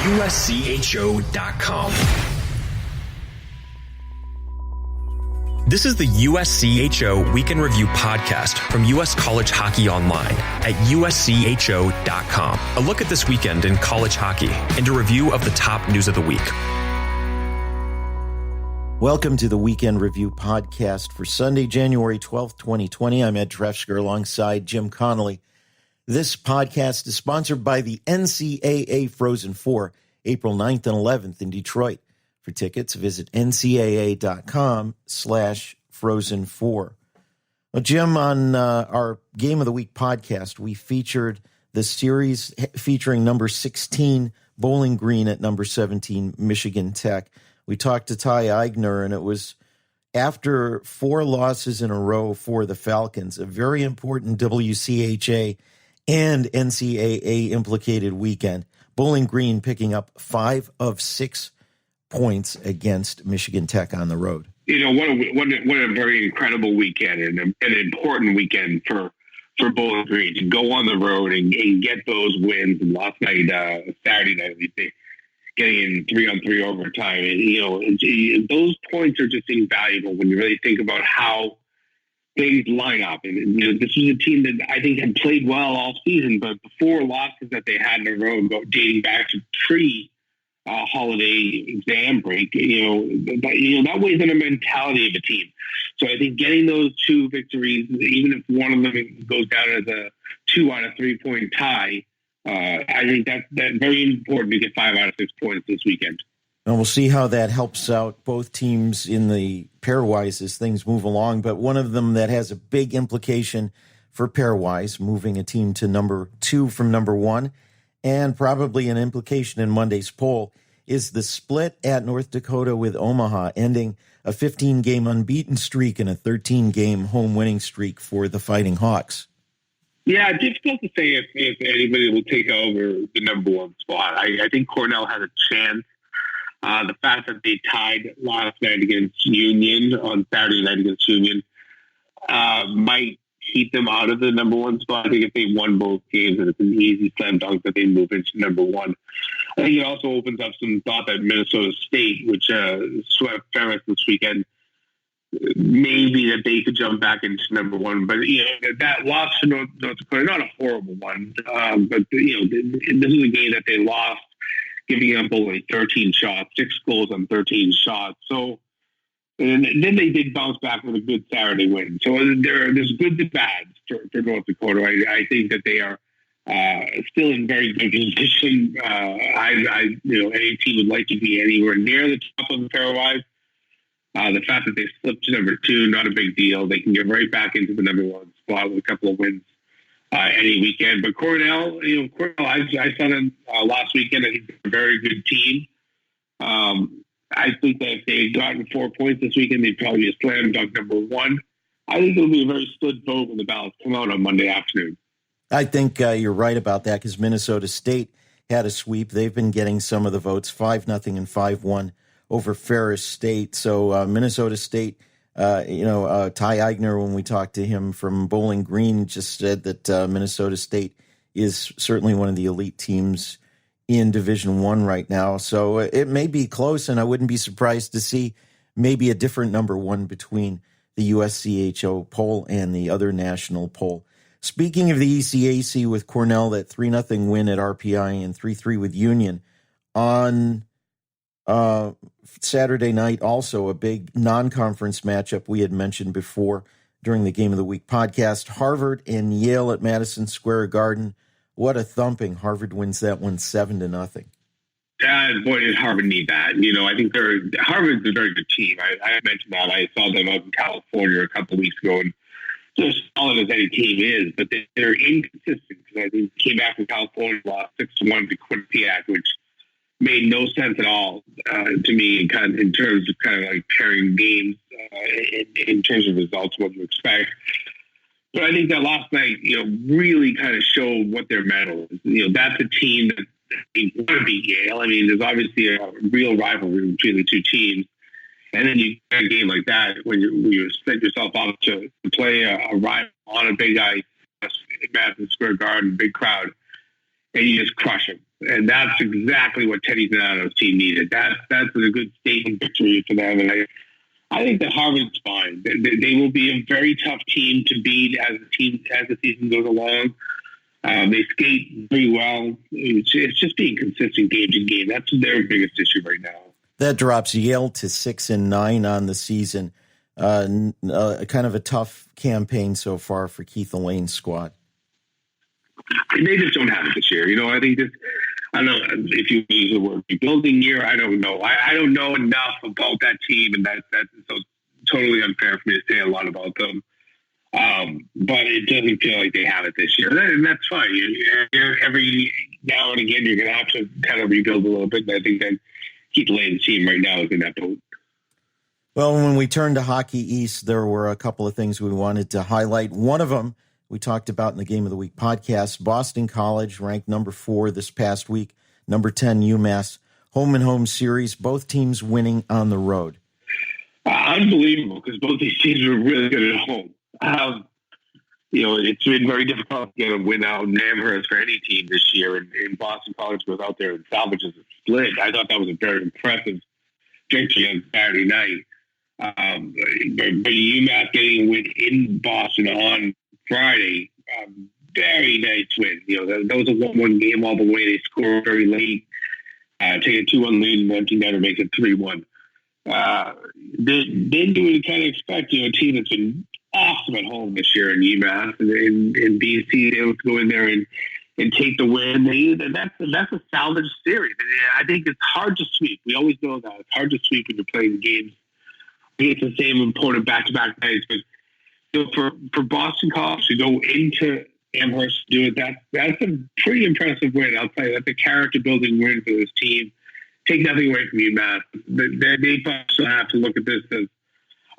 USCHO.com. This is the USCHO Week in Review podcast from U.S. College Hockey Online at USCHO.com. A look at this weekend in college hockey and a review of the top news of the week. Welcome to the Weekend Review podcast for Sunday, January 12th, 2020. I'm Ed Trefzger alongside Jim Connelly. This podcast is sponsored by the NCAA Frozen Four, April 9th and 11th in Detroit. For tickets, visit ncaa.com/Frozen4. Well, Jim, on our Game of the Week podcast, we featured the series featuring number 16, Bowling Green, at number 17, Michigan Tech. We talked to Ty Eigner, and it was after 4 losses in a row for the Falcons, a very important WCHA and NCAA implicated weekend. Bowling Green picking up 5 of 6 points against Michigan Tech on the road. You know, what a very incredible weekend and an important weekend for Bowling Green to go on the road and get those wins. And last night, Saturday night, getting in 3-on-3 overtime. And, you know, those points are just invaluable when you really think about how things line up. And, you know, this was a team that I think had played well all season, but the 4 losses that they had in a row dating back to holiday exam break, that weighs on the mentality of a team. So I think getting those 2 victories, even if one of them goes down as a 2 out of 3 point tie, I think that's very important to get 5 out of 6 points this weekend. And we'll see how that helps out both teams in the PairWise as things move along. But one of them that has a big implication for PairWise, moving a team to number 2 from number 1, and probably an implication in Monday's poll, is the split at North Dakota with Omaha, ending a 15-game unbeaten streak and a 13-game home winning streak for the Fighting Hawks. Yeah, difficult to say if anybody will take over the number 1 spot. I think Cornell has a chance. The fact that they tied last night against Union on Saturday night against Union might keep them out of the number 1 spot. I think if they won both games, and it's an easy slam dunk that they move into number 1. I think it also opens up some thought that Minnesota State, which swept Ferris this weekend, maybe that they could jump back into number 1. But, you know, that loss to North Dakota, not a horrible one, but, you know, this is a game that they lost, giving up only 13 shots, 6 goals on 13 shots. So, and then they did bounce back with a good Saturday win. So there's good and bad for North Dakota. I think that they are still in very good position. Any team would like to be anywhere near the top of the PairWise. The fact that they slipped to number 2, not a big deal. They can get right back into the number 1 spot with a couple of wins any weekend. But Cornell, I saw them last weekend. I think they're a very good team. I think that if they had gotten 4 points this weekend, they'd probably be a slam dunk number 1. I think it'll be a very split vote when the ballots come out on Monday afternoon. I think you're right about that because Minnesota State had a sweep. They've been getting some of the votes, 5-0 and 5-1 over Ferris State. So Minnesota State, Ty Eigner, when we talked to him from Bowling Green, just said that Minnesota State is certainly one of the elite teams in Division I right now. So it may be close, and I wouldn't be surprised to see maybe a different number 1 between the USCHO poll and the other national poll. Speaking of the ECAC with Cornell, that 3-0 win at RPI and 3-3 with Union. On Saturday night, also a big non-conference matchup we had mentioned before during the Game of the Week podcast, Harvard and Yale at Madison Square Garden. What a thumping. Harvard wins that one 7-0. Boy, does Harvard need that. You know, I think Harvard's a very good team. I mentioned that. I saw them out in California a couple of weeks ago, and they're as solid as any team is, but they're inconsistent. Because I think they came back from California, lost 6-1 to Quinnipiac, which made no sense at all to me in terms of kind of like pairing games in terms of results, what you expect. But I think that last night, really kind of showed what their mettle is. That's a team that they want to beat Yale. I mean, there's obviously a real rivalry between the 2 teams. And then you get a game like that when you set yourself up to play a rival on a big ice, Madison Square Garden, big crowd, and you just crush them. And that's exactly what Teddy Donato's team needed. That's a good statement victory for them. And I think that Harvard's fine. They will be a very tough team to beat as the season goes along. They skate pretty well. It's just being consistent game to game. That's their biggest issue right now. That drops Yale to 6-9 on the season. Kind of a tough campaign so far for Keith Elaine's squad. They just don't have it this year. I think I don't know if you use the word rebuilding year. I don't know. I don't know enough about that team, and that's so totally unfair for me to say a lot about them. But it doesn't feel like they have it this year. And that's fine. Every now and again, you're going to have to kind of rebuild a little bit. And I think that Keith Lane's team right now is in that boat. Well, when we turned to Hockey East, there were a couple of things we wanted to highlight. One of them we talked about in the Game of the Week podcast. Boston College ranked number 4 this past week, number 10 UMass. Home and home series, both teams winning on the road. Unbelievable, because both these teams are really good at home. It's been very difficult to get a win out in Amherst for any team this year, and Boston College goes out there and salvages a split. I thought that was a very impressive victory on Saturday night. But UMass getting a win in Boston on Friday, very nice win. That was a 1-1 game all the way. They scored very late, take a 2-1 lead, and empty netter makes it 3-1. Then you would kind of expect, a team that's been awesome at home this year in UMass and in BC, able to go in there and take the win. That's a salvage series. And I think it's hard to sweep. We always know that. It's hard to sweep when you're playing games against the same opponent back-to-back nights. But for Boston College to go into Amherst to do it, that's a pretty impressive win. I'll tell you, that's a character-building win for this team. Take nothing away from UMass. They still have to look at this as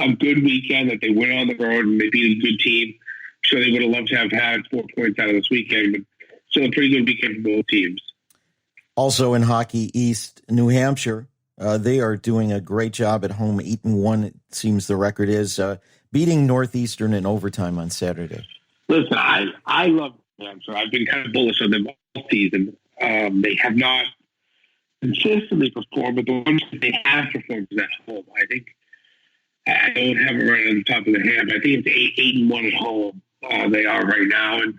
a good weekend, that they went on the road and they beat a good team. Sure, they would have loved to have had 4 points out of this weekend, but still a pretty good weekend for both teams. Also in Hockey East, New Hampshire, they are doing a great job at home. 8-1, it seems the record is, beating Northeastern in overtime on Saturday. Listen, I love New Hampshire. I've been kind of bullish on them all season. They have not consistently performed, but the ones that they have performed is at home. I think I don't have it right on the top of the head, but I think it's 8-1 at home. They are right now, and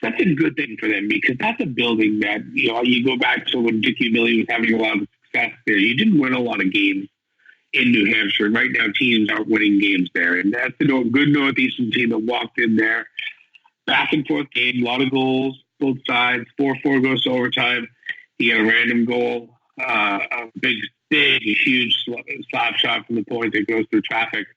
that's a good thing for them, because that's a building that, you go back to when Dickie Millie was having a lot of success there. You didn't win a lot of games in New Hampshire. Right now, teams aren't winning games there, and that's a good Northeastern team that walked in there. Back and forth game, a lot of goals, both sides. 4-4 goes to overtime. You get a random goal, a big, huge slap shot from the point that goes through traffic,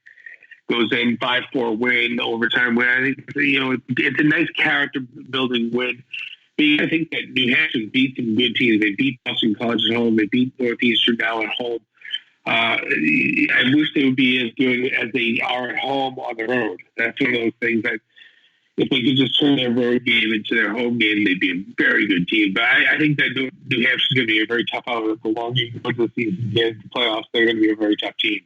goes in, 5-4 win, overtime win. I think it's a nice character building win. I think that New Hampshire beat some good teams. They beat Boston College at home. They beat Northeastern now at home. I wish they would be as good as they are at home on the road. That's one of those things that, if they could just turn their road game into their home game, they'd be a very good team. But I think that New Hampshire's going to be a very tough out for long into the season. Get into the playoffs, they're going to be a very tough team.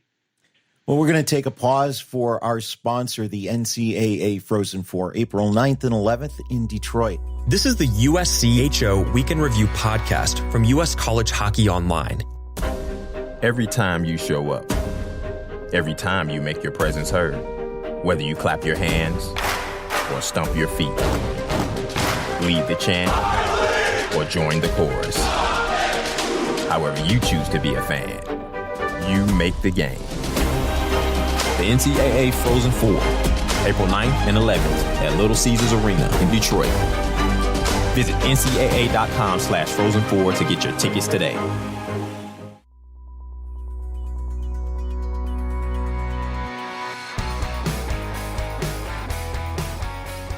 Well, we're going to take a pause for our sponsor, the NCAA Frozen Four, April 9th and 11th in Detroit. This is the USCHO Week in Review podcast from US College Hockey Online. Every time you show up, every time you make your presence heard, whether you clap your hands or stomp your feet, lead the chant or join the chorus. However you choose to be a fan, you make the game. The NCAA Frozen Four, April 9th and 11th at Little Caesars Arena in Detroit. Visit ncaa.com/Frozen4 to get your tickets today.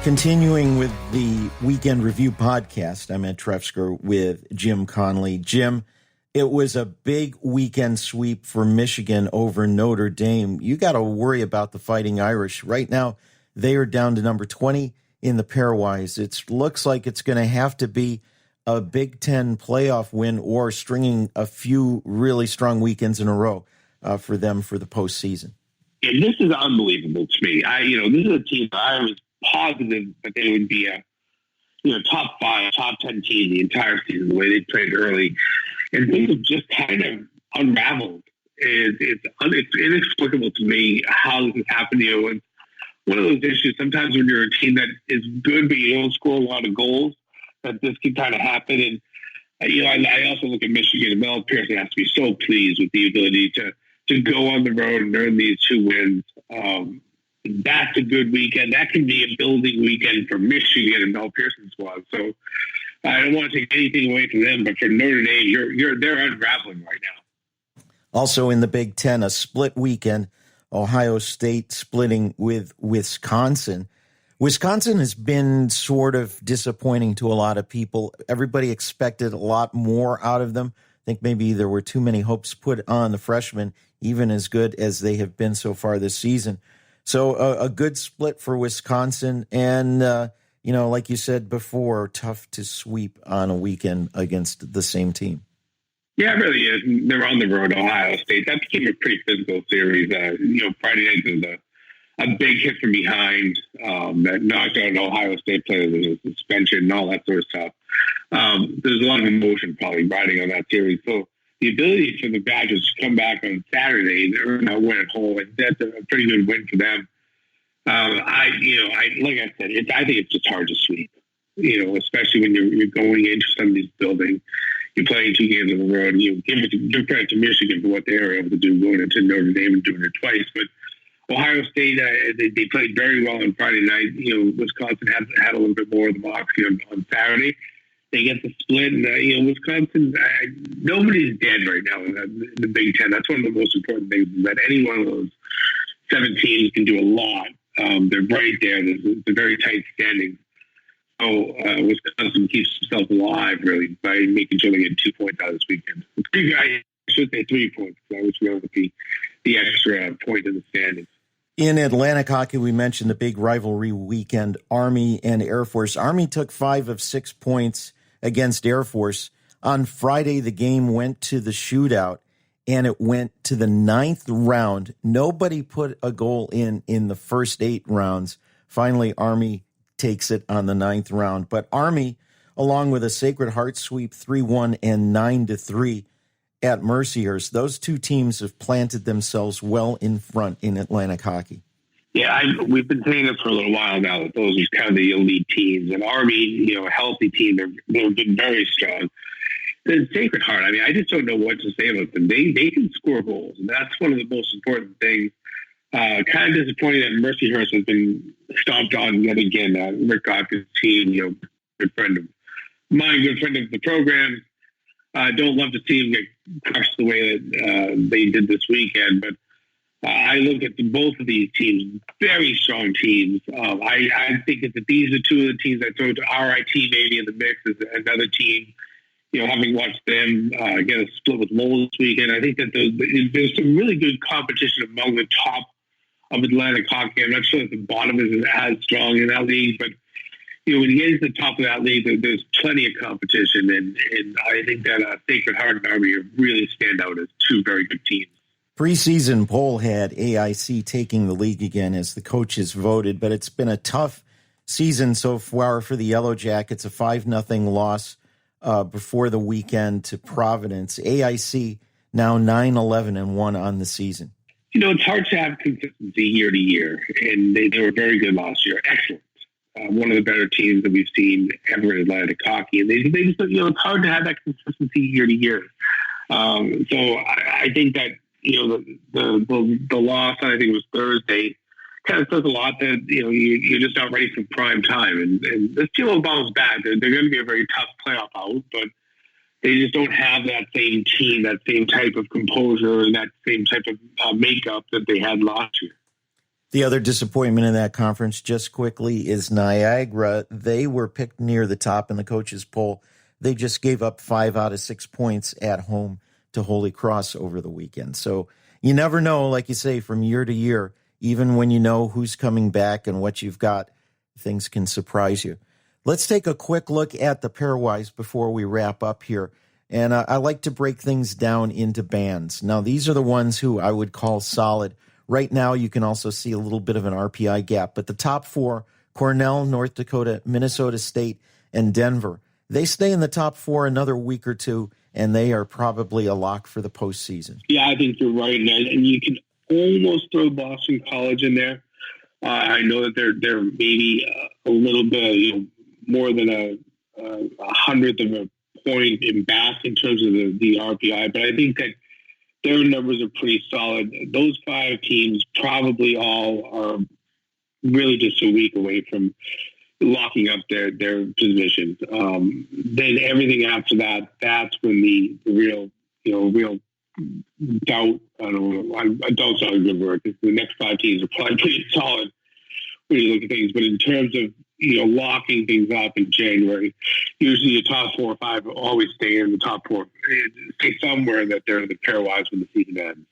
Continuing with the Weekend Review podcast, I'm Ed Trefzger with Jim Connelly. Jim, it was a big weekend sweep for Michigan over Notre Dame. You got to worry about the Fighting Irish. Right now, they are down to number 20 in the pairwise. It looks like it's going to have to be a Big Ten playoff win or stringing a few really strong weekends in a row for them for the postseason. Yeah, this is unbelievable to me. This is a team that I was positive that they would be a top 5, top 10 team the entire season, the way they played early. And things have just kind of unraveled. It's inexplicable to me how this has happened. It's one of those issues. Sometimes when you're a team that is good, but you don't score a lot of goals, that this can kind of happen. And, I also look at Michigan, and Mel Pearson has to be so pleased with the ability to go on the road and earn these 2 wins. That's a good weekend. That can be a building weekend for Michigan and Mel Pearson's squad. So I don't want to take anything away from them, but for Notre Dame, they're unraveling right now. Also in the Big Ten, a split weekend, Ohio State splitting with Wisconsin. Wisconsin has been sort of disappointing to a lot of people. Everybody expected a lot more out of them. I think maybe there were too many hopes put on the freshmen, even as good as they have been so far this season. So a good split for Wisconsin. And, like you said before, tough to sweep on a weekend against the same team. Yeah, it really is. They're on the road, Ohio State. That became a pretty physical series. Friday night was a big hit from behind that knocked out Ohio State players with a suspension and all that sort of stuff. There's a lot of emotion probably riding on that series. So the ability for the Badgers to come back on Saturday and earn that win at home, that's a pretty good win for them. Like I said, I think it's just hard to sweep. Especially when you're going into some of these buildings, you're playing 2 games on the road. Give credit to Michigan for what they were able to do going into Notre Dame and doing it twice. But Ohio State, they played very well on Friday night. Wisconsin had a little bit more of the moxie on Saturday. They get the split, and Wisconsin. Nobody's dead right now in the Big Ten. That's one of the most important things. Is that any one of those 7 teams can do a lot. They're right there. There's a very tight standing. So Wisconsin keeps himself alive really by making sure they get 2 points out of this weekend. I should say 3 points. I wish we were the extra point in the standings. In Atlantic hockey, we mentioned the big rivalry weekend, Army and Air Force. Army took 5 of 6 points against Air Force. On Friday, the game went to the shootout, and it went to the 9th round. Nobody put a goal in the first 8 rounds. Finally, Army takes it on the 9th round. But Army, along with a Sacred Heart sweep 3-1 and 9-3 at Mercyhurst, those 2 teams have planted themselves well in front in Atlantic hockey. Yeah, we've been saying it for a little while now that those are kind of the elite teams. And Army, a healthy team, they've been very strong. The Sacred Heart, I just don't know what to say about them. They can score goals, and that's one of the most important things. Kind of disappointing that Mercyhurst has been stomped on yet again. Rick Goff's team, good friend of mine, good friend of the program. Don't love to see them get crushed the way that they did this weekend, but I look at both of these teams, very strong teams. I think that these are 2 of the teams I throw to RIT maybe in the mix as another team. Having watched them get a split with Lowell this weekend, I think that there's some really good competition among the top of Atlantic hockey. I'm not sure that the bottom is as strong in that league, but when you get to the top of that league, there's plenty of competition, and I think that Sacred Heart and Army really stand out as 2 very good teams. Preseason poll had AIC taking the league again as the coaches voted, but it's been a tough season so far for the Yellow Jackets, a 5-0 loss before the weekend to Providence. AIC now 9-11-1 on the season. It's hard to have consistency year to year, and they were very good last year. Excellent. One of the better teams that we've seen ever in Atlantic hockey. And they just, it's hard to have that consistency year to year. So I think that, the loss, I think it was Thursday, kind of says a lot that, you're just not ready for prime time. And this team will bounce back. They're going to be a very tough playoff out, but they just don't have that same team, that same type of composure, and that same type of makeup that they had last year. The other disappointment in that conference, just quickly, is Niagara. They were picked near the top in the coaches' poll. They just gave up 5 out of 6 points at home to Holy Cross over the weekend. So you never know, like you say, from year to year, even when you know who's coming back and what you've got, things can surprise you. Let's take a quick look at the PairWise before we wrap up here. And I like to break things down into bands. Now, these are the ones who I would call solid. Right now, you can also see a little bit of an RPI gap. But the top 4, Cornell, North Dakota, Minnesota State, and Denver. They stay in the top 4 another week or two, and they are probably a lock for the postseason. Yeah, I think you're right. And you can almost throw Boston College in there. I know that they're maybe a little bit, more than a hundredth of a point in back in terms of the RPI, but I think that their numbers are pretty solid. Those 5 teams probably all are really just a week away from locking up their positions. Then everything after that, that's when the real doubt. I don't know. Doubt's not a good word. The next 5 teams are probably pretty solid when you look at things. But in terms of locking things up in January, usually the top 4 or 5 always stay in the top 4. Stay somewhere that they're the pairwise when the season ends.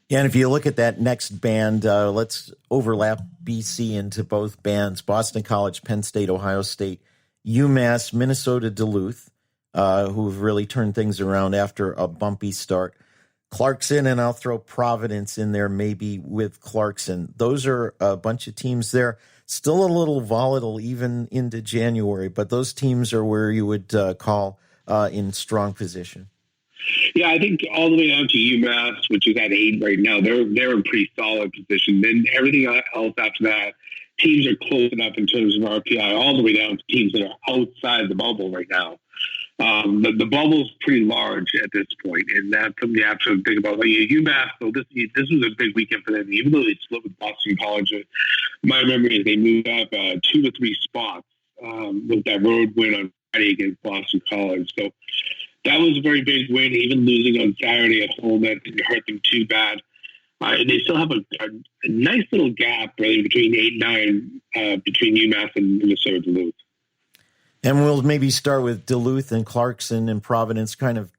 Yeah, and if you look at that next band, let's overlap BC into both bands: Boston College, Penn State, Ohio State, UMass, Minnesota, Duluth, who've really turned things around after a bumpy start. Clarkson, and I'll throw Providence in there maybe with Clarkson. Those are a bunch of teams there. Still a little volatile even into January, but those teams are where you would call in strong position. Yeah, I think all the way down to UMass, which is at 8 right now, they're in pretty solid position. Then everything else after that, teams are close enough in terms of RPI, all the way down to teams that are outside the bubble right now. The bubble's pretty large at this point, and that's something you have to think about. Like UMass, so this was a big weekend for them. Even though they split with Boston College, my memory is they moved up 2 to 3 spots with that road win on Friday against Boston College. So that was a very big win. Even losing on Saturday at home, that didn't hurt them too bad. And they still have a nice little gap, really, between 8 and 9 between UMass and Minnesota Duluth. And we'll maybe start with Duluth and Clarkson and Providence, kind of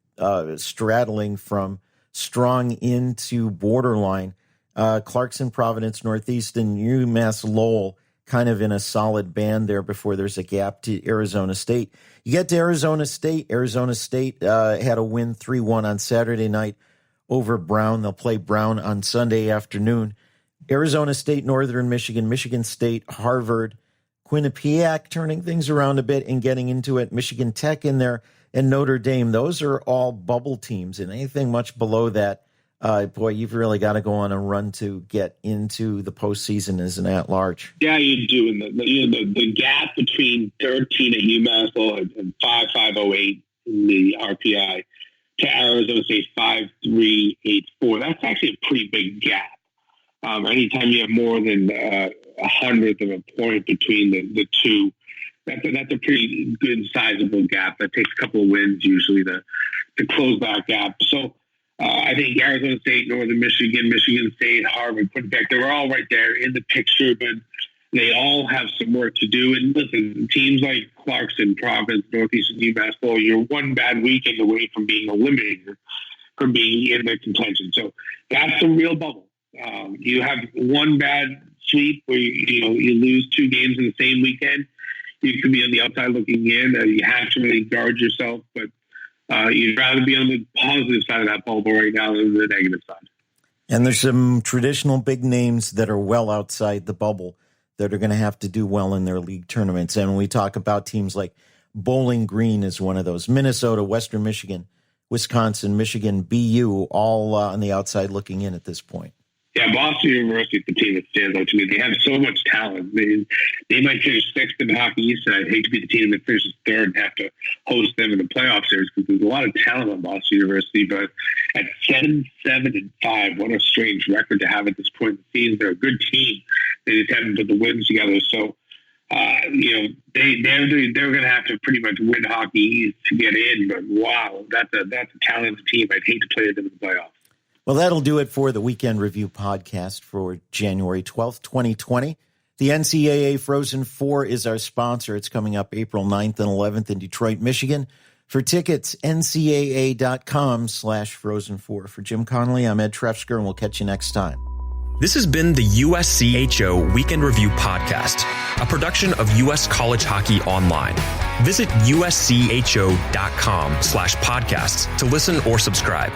straddling from strong into borderline. Clarkson, Providence, Northeastern, UMass, Lowell, kind of in a solid band there before there's a gap to Arizona State. You get to Arizona State. Arizona State had a win 3-1 on Saturday night over Brown. They'll play Brown on Sunday afternoon. Arizona State, Northern Michigan, Michigan State, Harvard, Quinnipiac turning things around a bit and getting into it. Michigan Tech in there and Notre Dame. Those are all bubble teams, and anything much below that, boy, you've really got to go on a run to get into the postseason as an at-large. Yeah, you do. And the gap between 13 at UMass and 5.508 in the RPI to Arizona State 5.384, that's actually a pretty big gap. Anytime you have more than a hundredth of a point between the two, that's a pretty good sizable gap. That takes a couple of wins usually to close that gap. So I think Arizona State, Northern Michigan, Michigan State, Harvard, Quinnipiac, they're all right there in the picture, but they all have some work to do. And listen, teams like Clarkson, Providence, Northeastern, UMass, you're one bad weekend away from being eliminated, from being in the contention. So that's a real bubble. You have one bad sweep where you lose 2 games in the same weekend. You can be on the outside looking in. You have to really guard yourself, but you'd rather be on the positive side of that bubble right now than the negative side. And there's some traditional big names that are well outside the bubble that are going to have to do well in their league tournaments. And when we talk about teams like Bowling Green is one of those, Minnesota, Western Michigan, Wisconsin, Michigan, BU, all on the outside looking in at this point. Yeah, Boston University is the team that stands out to me. They have so much talent. They might finish 6th in the Hockey East, and I'd hate to be the team that finishes 3rd and have to host them in the playoff series because there's a lot of talent on Boston University. But at 7-7-5, what a strange record to have at this point in the season. They're a good team. They just haven't put the wins together. So, they're going to have to pretty much win Hockey East to get in. But wow, that's a talented team. I'd hate to play them in the playoffs. Well, that'll do it for the Weekend Review podcast for January 12th, 2020. The NCAA Frozen 4 is our sponsor. It's coming up April 9th and 11th in Detroit, Michigan. For tickets, ncaa.com/Frozen4. For Jim Connelly, I'm Ed Trefzger, and we'll catch you next time. This has been the USCHO Weekend Review podcast, a production of U.S. College Hockey Online. Visit uscho.com/podcasts to listen or subscribe.